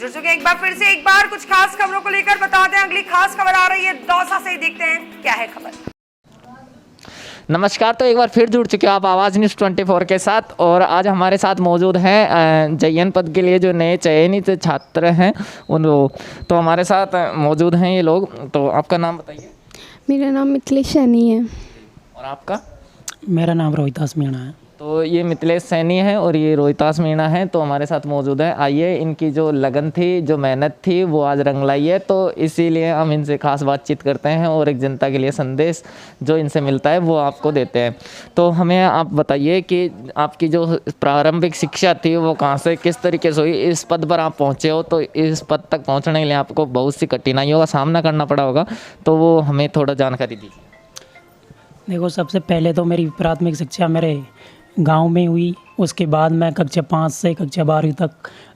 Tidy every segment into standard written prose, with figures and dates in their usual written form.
जुड़ चुके हैं एक बार कुछ खास खबरों को लेकर बता दें। अगली खास खबर आ रही है दौसा से, देखते हैं क्या है खबर। नमस्कार। तो एक बार फिर जुड़ चुके हो आप आवाज़ न्यूज़ 24 के साथ, और आज हमारे साथ मौजूद हैं JN पद के लिए जो नए चयनित छात्र हैं उन लोग, तो हमारे साथ मौजूद हैं ये लोग। तो आपका नाम बताइए। मेरा नाम मिथिलेश सैनी है। और आपका? मेरा नाम रोहितास मीणा है। तो ये मिथिलेश सैनी है और ये रोहितास मीणा है, तो हमारे साथ मौजूद है। आइए, इनकी जो लगन थी, जो मेहनत थी, वो आज रंग लाई है, तो इसीलिए हम इनसे खास बातचीत करते हैं और एक जनता के लिए संदेश जो इनसे मिलता है वो आपको देते हैं। तो हमें आप बताइए कि आपकी जो प्रारंभिक शिक्षा थी वो कहाँ से, किस तरीके से हुई, इस पद पर आप पहुँचे हो, तो इस पद तक पहुँचने के लिए आपको बहुत सी कठिनाइयों का सामना करना पड़ा होगा, तो वो हमें थोड़ा जानकारी दीजिए। देखो, सबसे पहले तो मेरी प्राथमिक शिक्षा मेरे गांव में हुई। उसके बाद मैं कक्षा 5 से कक्षा 12वीं तक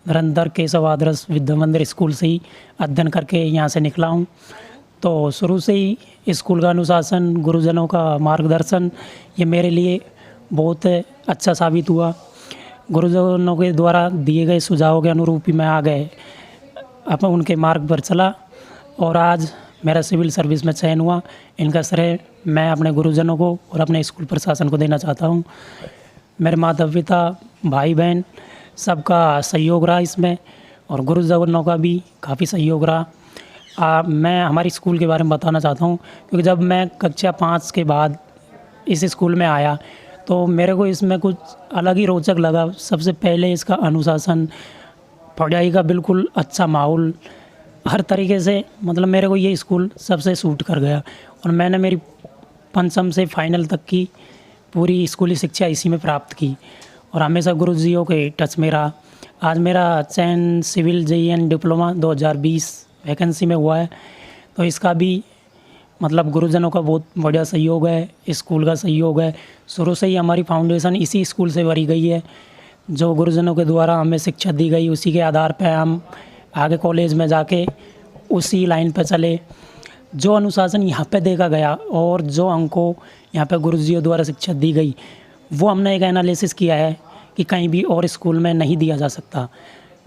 धुरंधर केशव आदर्श विद्या मंदिर स्कूल से ही अध्ययन करके यहाँ से निकला हूँ। तो शुरू से ही स्कूल का अनुशासन, गुरुजनों का मार्गदर्शन, ये मेरे लिए बहुत अच्छा साबित हुआ। गुरुजनों के द्वारा दिए गए सुझावों के अनुरूप ही मैं आगे अपन उनके मार्ग पर चला और आज मेरा सिविल सर्विस में चयन हुआ। इनका श्रेय मैं अपने गुरुजनों को और अपने स्कूल प्रशासन को देना चाहता हूँ। मेरे माता पिता, भाई बहन, सबका सहयोग रहा इसमें, और गुरुजनों का भी काफ़ी सहयोग रहा। मैं हमारी स्कूल के बारे में बताना चाहता हूँ, क्योंकि जब मैं कक्षा 5 के बाद इस स्कूल में आया तो मेरे को इसमें कुछ अलग ही रोचक लगा। सबसे पहले इसका अनुशासन, पढ़ाई का बिल्कुल अच्छा माहौल, हर तरीके से मतलब मेरे को ये स्कूल सबसे सूट कर गया। और मैंने मेरी पंचम से फाइनल तक की पूरी स्कूली शिक्षा इसी में प्राप्त की और हमेशा गुरुजियों के टच में रहा। आज मेरा चयन सिविल JN डिप्लोमा 2020 वैकेंसी में हुआ है, तो इसका भी मतलब गुरुजनों का बहुत बढ़िया सहयोग है, स्कूल का सहयोग है। शुरू से ही हमारी फाउंडेशन इसी स्कूल से भरी गई है। जो गुरुजनों के द्वारा हमें शिक्षा दी गई, उसी के आधार पर हम आगे कॉलेज में जाके उसी लाइन पर चले। जो अनुशासन यहाँ पे देखा गया और जो हमको यहाँ पे गुरुजियों द्वारा शिक्षा दी गई, वो हमने एक एनालिसिस किया है कि कहीं भी और स्कूल में नहीं दिया जा सकता।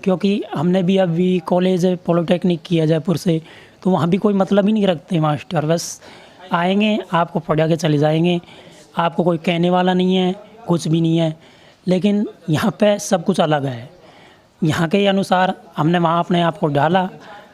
क्योंकि हमने भी अभी कॉलेज पॉलिटेक्निक किया जयपुर से, तो वहाँ भी कोई मतलब ही नहीं रखते मास्टर, बस आएंगे आपको पढ़ा के चले जाएंगे, आपको कोई कहने वाला नहीं है, कुछ भी नहीं है। लेकिन यहाँ पे सब कुछ अलग है। यहाँ के अनुसार हमने वहाँ अपने आप को डाला।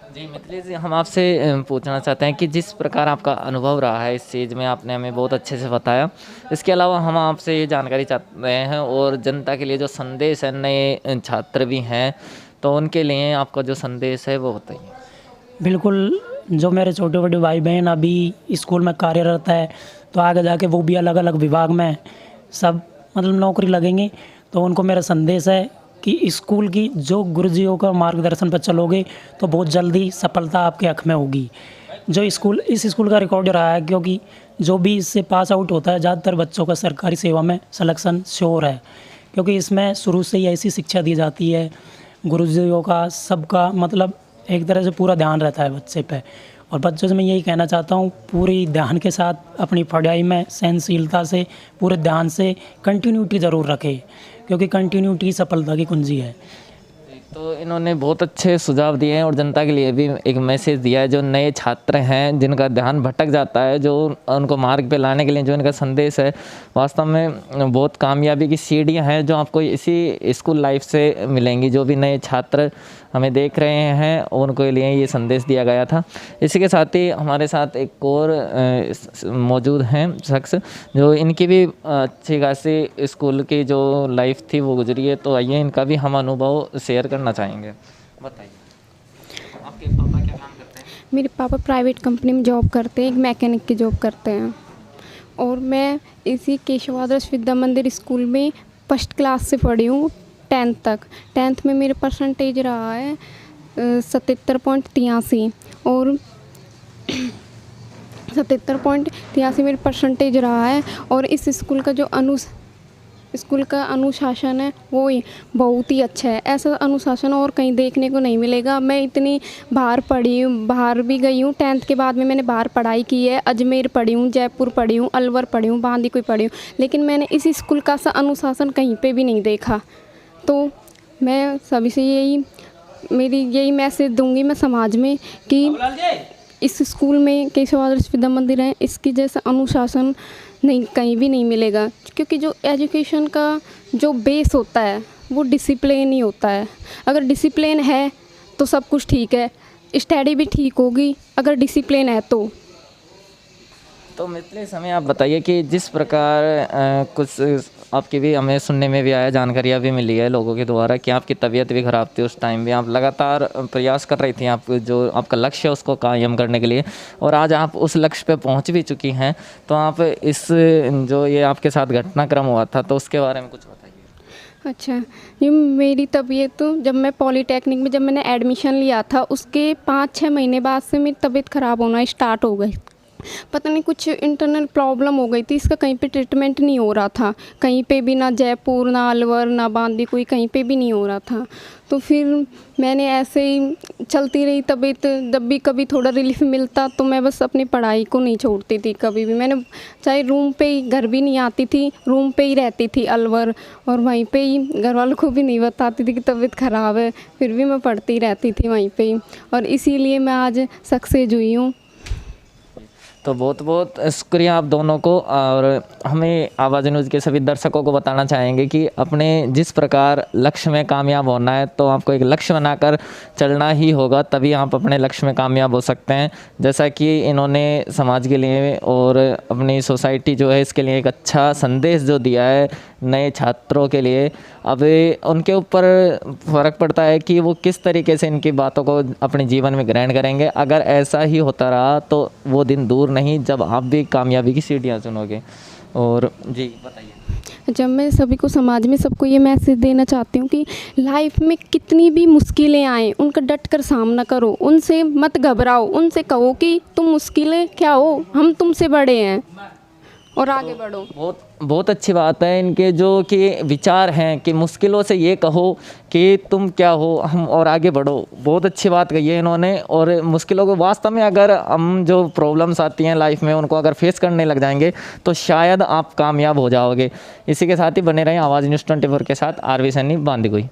जी मिथिलेश जी, हम आपसे पूछना चाहते हैं कि जिस प्रकार आपका अनुभव रहा है इस चीज़ में, आपने हमें बहुत अच्छे से बताया। इसके अलावा हम आपसे ये जानकारी चाहते हैं और जनता के लिए जो संदेश है, नए छात्र भी हैं तो उनके लिए आपका जो संदेश है वो बताइए। बिल्कुल, जो मेरे छोटे छोटे भाई बहन अभी स्कूल में कार्यरत है, तो आगे जाके वो भी अलग अलग विभाग में सब मतलब नौकरी लगेंगे, तो उनको मेरा संदेश है कि स्कूल की जो गुरुजियों का मार्गदर्शन पर चलोगे तो बहुत जल्दी सफलता आपके हक में होगी। जो इस स्कूल का रिकॉर्ड रहा है, क्योंकि जो भी इससे पास आउट होता है ज़्यादातर बच्चों का सरकारी सेवा में सिलेक्शन श्योर है, क्योंकि इसमें शुरू से ही ऐसी शिक्षा दी जाती है। गुरुजियों का सबका मतलब एक तरह से पूरा ध्यान रहता है बच्चे पे। और बच्चों से मैं यही कहना चाहता हूँ, पूरी ध्यान के साथ अपनी पढ़ाई में सहनशीलता से, पूरे ध्यान से कंटिन्यूटी ज़रूर रखें, क्योंकि कंटिन्यूटी सफलता की कुंजी है। तो इन्होंने बहुत अच्छे सुझाव दिए हैं और जनता के लिए भी एक मैसेज दिया है। जो नए छात्र हैं जिनका ध्यान भटक जाता है, जो उनको मार्ग पे लाने के लिए जो इनका संदेश है, वास्तव में बहुत कामयाबी की सीढ़ियां हैं जो आपको इसी स्कूल लाइफ से मिलेंगी। जो भी नए छात्र हमें देख रहे हैं उनको लिए ये संदेश दिया गया था। इसी के साथ ही हमारे साथ एक और मौजूद हैं शख्स, जो इनकी भी अच्छी खासी स्कूल की जो लाइफ थी वो गुजरी है, तो आइए इनका भी हम अनुभव शेयर करना चाहेंगे। बताइए, आपके पापा क्या काम करते हैं? मेरे पापा प्राइवेट कंपनी में जॉब करते हैं, एक मैकेनिक की जॉब करते हैं। और मैं इसी केशव आदर्श विद्या मंदिर स्कूल में फर्स्ट क्लास से पढ़ी हूँ 10th तक। 10th में मेरे परसेंटेज रहा है 77.83 और 77.83 मेरे परसेंटेज रहा है। और इस स्कूल का अनुशासन है वो बहुत ही अच्छा है। ऐसा अनुशासन और कहीं देखने को नहीं मिलेगा। मैं इतनी बाहर भी गई हूँ। 10th के बाद में मैंने बाहर पढ़ाई की है, अजमेर पढ़ी हूँ, जयपुर पढ़ी हूँ, अलवर पढ़ी हूँ, बांदीकुई पढ़ी हूँ, लेकिन मैंने इस स्कूल का सा अनुशासन कहीं पे भी नहीं देखा। तो मैं सभी से यही मेरी यही मैसेज दूंगी मैं समाज में कि इस स्कूल में केशव आदर्श विद्या मंदिर है, इसकी जैसा अनुशासन नहीं कहीं भी नहीं मिलेगा, क्योंकि जो एजुकेशन का जो बेस होता है वो डिसिप्लिन ही होता है। अगर डिसिप्लिन है तो सब कुछ ठीक है, स्टडी भी ठीक होगी अगर डिसिप्लिन है तो मिथिलेश हमें आप बताइए कि जिस प्रकार कुछ आपकी भी हमें सुनने में भी आया, जानकारियाँ भी मिली है लोगों के द्वारा कि आपकी तबीयत भी ख़राब थी, उस टाइम भी आप लगातार प्रयास कर रही थी, आप जो आपका लक्ष्य है उसको कायम करने के लिए, और आज आप उस लक्ष्य पे पहुंच भी चुकी हैं। तो आप इस जो ये आपके साथ घटनाक्रम हुआ था तो उसके बारे में कुछ बताइए। अच्छा, ये मेरी तबीयत तो जब मैं पॉलीटेक्निक में जब मैंने एडमिशन लिया था उसके 5-6 महीने बाद से मेरी तबीयत ख़राब होना स्टार्ट हो गई। पता नहीं कुछ इंटरनल प्रॉब्लम हो गई थी, इसका कहीं पे ट्रीटमेंट नहीं हो रहा था, कहीं पे भी, ना जयपुर ना अलवर ना बांदीकुई कहीं पे भी नहीं हो रहा था। तो फिर मैंने ऐसे ही चलती रही तबीयत, जब भी कभी थोड़ा रिलीफ मिलता तो मैं बस अपनी पढ़ाई को नहीं छोड़ती थी कभी भी। मैंने चाहे रूम पे ही, घर भी नहीं आती थी, रूम पे ही रहती थी अलवर, और वहीं पे ही घर वालों को भी नहीं बताती थी कि तबीयत ख़राब है, फिर भी मैं पढ़ती रहती थी वहीं पे ही, और इसीलिए मैं आज सक्सेस हुई हूँ। तो बहुत बहुत शुक्रिया आप दोनों को। और हमें आवाज़ न्यूज़ के सभी दर्शकों को बताना चाहेंगे कि अपने जिस प्रकार लक्ष्य में कामयाब होना है तो आपको एक लक्ष्य बनाकर चलना ही होगा, तभी आप अपने लक्ष्य में कामयाब हो सकते हैं। जैसा कि इन्होंने समाज के लिए और अपनी सोसाइटी जो है इसके लिए एक अच्छा संदेश जो दिया है नए छात्रों के लिए, अब उनके ऊपर फ़र्क पड़ता है कि वो किस तरीके से इनकी बातों को अपने जीवन में ग्रहण करेंगे। अगर ऐसा ही होता रहा तो वो दिन दूर नहीं जब आप भी कामयाबी की सीढ़ियाँ चुनोगे। और जी बताइए। जब मैं सभी को, समाज में सबको ये मैसेज देना चाहती हूँ कि लाइफ में कितनी भी मुश्किलें आएँ उनका डट कर सामना करो, उनसे मत घबराओ, उनसे कहो कि तुम मुश्किलें क्या हो, हम तुमसे बड़े हैं और आगे बढ़ो। बहुत बहुत अच्छी बात है इनके जो कि विचार हैं कि मुश्किलों से ये कहो कि तुम क्या हो, हम और आगे बढ़ो। बहुत अच्छी बात कही है इन्होंने। और मुश्किलों को वास्तव में अगर हम जो प्रॉब्लम्स आती हैं लाइफ में उनको अगर फेस करने लग जाएंगे तो शायद आप कामयाब हो जाओगे। इसी के साथ ही बने रहें आवाज़ न्यूज़ 24 के साथ। आरवी सैनी, बांदीकुई।